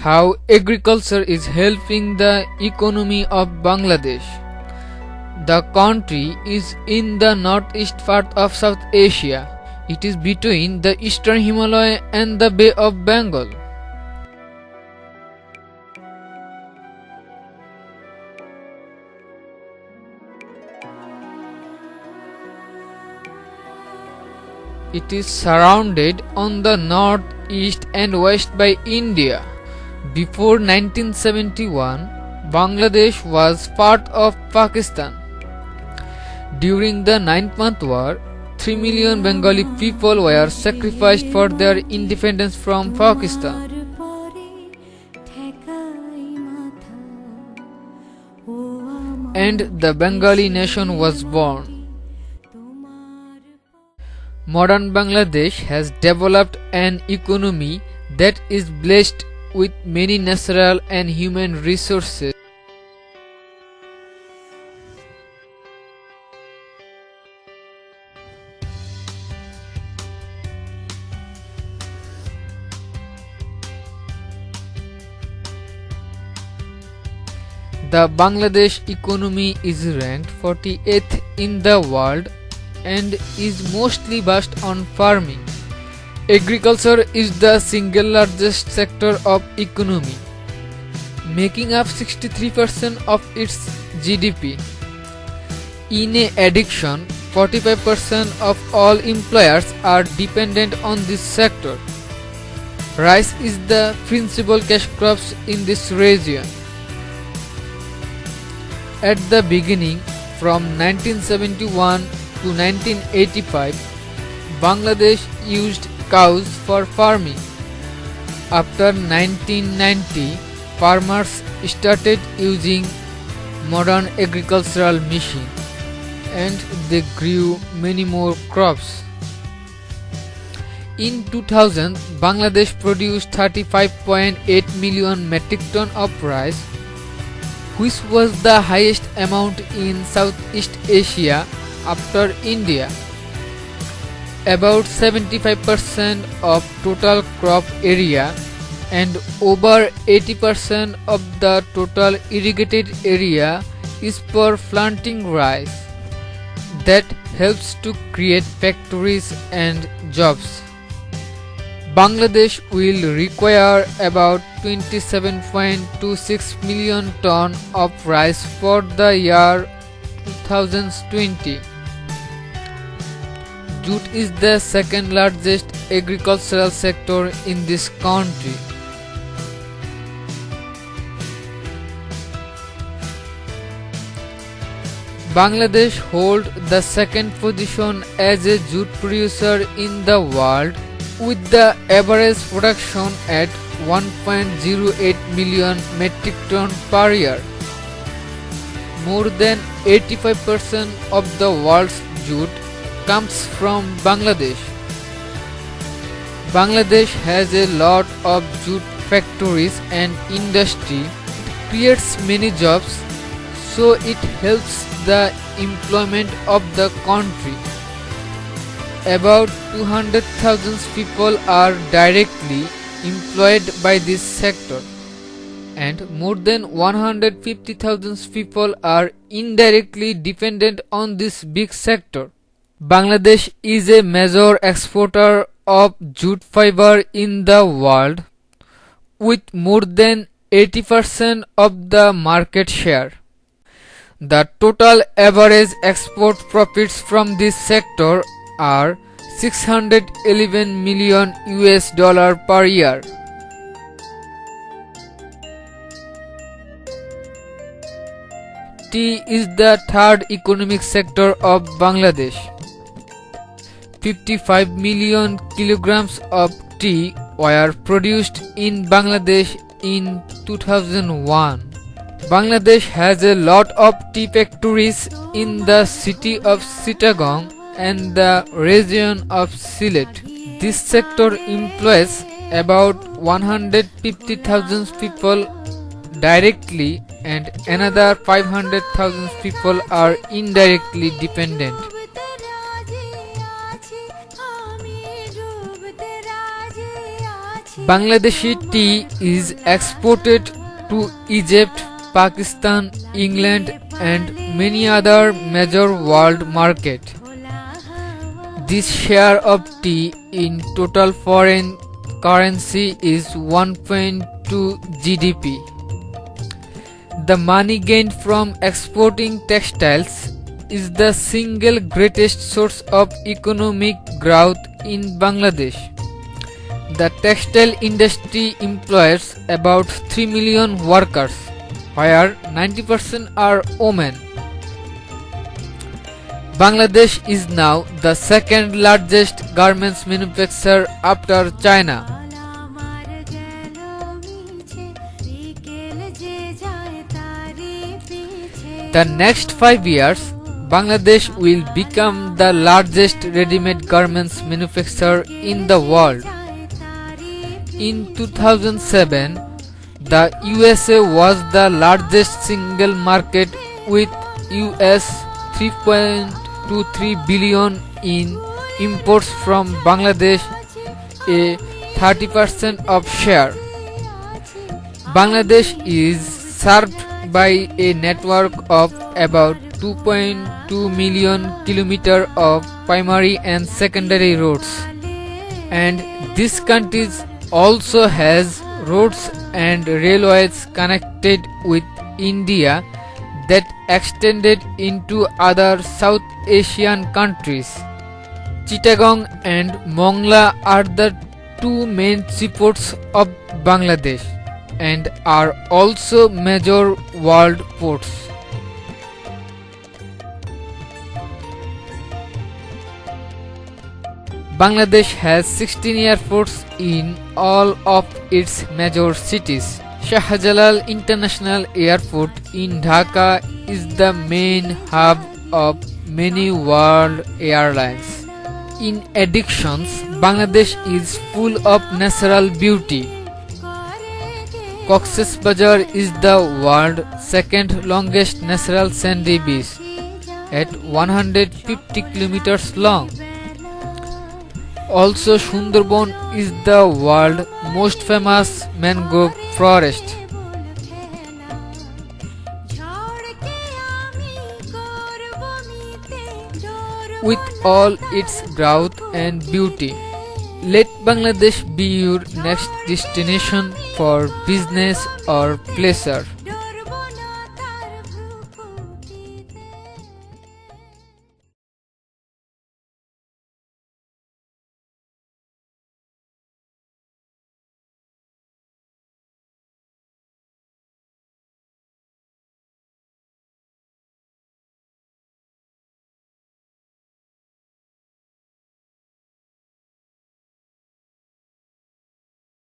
How agriculture is helping the economy of Bangladesh. The country is in the northeast part of South Asia. It is between the eastern Himalaya and the Bay of Bengal. It is surrounded on the north, east and west by India. Before 1971, Bangladesh was part of Pakistan. During the 9th War, 3 million Bengali people were sacrificed for their independence from Pakistan. And the Bengali nation was born. Modern Bangladesh has developed an economy that is blessed with many natural and human resources. The Bangladesh economy is ranked 48th in the world and is mostly based on farming. Agriculture is the single largest sector of economy, making up 63% of its GDP. In addition, 45% of all employers are dependent on this sector. Rice is the principal cash crops in this region. At the beginning, from 1971 to 1985, Bangladesh used cows for farming. After 1990, farmers started using modern agricultural machines and they grew many more crops. In 2000, Bangladesh produced 35.8 million metric ton of rice, which was the highest amount in Southeast Asia after India. About 75% of total crop area and over 80% of the total irrigated area is for planting rice. That helps to create factories and jobs. Bangladesh will require about 27.26 million ton of rice for the year 2020. Jute is the second largest agricultural sector in this country. Bangladesh holds the second position as a jute producer in the world, with the average production at 1.08 million metric ton per year. More than 85% of the world's jute comes from Bangladesh. Bangladesh has a lot of jute factories and industry. It creates many jobs, so it helps the employment of the country. About 200,000 people are directly employed by this sector, and more than 150,000 people are indirectly dependent on this big sector. Bangladesh is a major exporter of jute fiber in the world, with more than 80% of the market share. The total average export profits from this sector are $611 million per year. Tea is the third economic sector of Bangladesh. 55 million kilograms of tea were produced in Bangladesh in 2001. Bangladesh has a lot of tea factories in the city of Chittagong and the region of Sylhet. This sector employs about 150,000 people directly and another 500,000 people are indirectly dependent. Bangladeshi tea is exported to Egypt, Pakistan, England and many other major world markets. This share of tea in total foreign currency is 1.2 GDP. The money gained from exporting textiles is the single greatest source of economic growth in Bangladesh. The textile industry employs about 3 million workers, where 90% are women. Bangladesh is now the second largest garments manufacturer after China. The next 5 years, Bangladesh will become the largest ready-made garments manufacturer in the world. In 2007, the USA was the largest single market with US 3.23 billion in imports from Bangladesh, a 30% of share. Bangladesh is served by a network of about 2.2 million kilometers of primary and secondary roads, and this country also has roads and railways connected with India that extended into other South Asian countries. Chittagong and Mongla are the two main seaports of Bangladesh and are also major world ports. Bangladesh has 16 airports in all of its major cities. Shahjalal International Airport in Dhaka is the main hub of many world airlines. In addition, Bangladesh is full of natural beauty. Cox's Bazar is the world's second longest natural sandy beach at 150 kilometers long. Also, Sundarban is the world's most famous mangrove forest. With all its growth and beauty, let Bangladesh be your next destination for business or pleasure.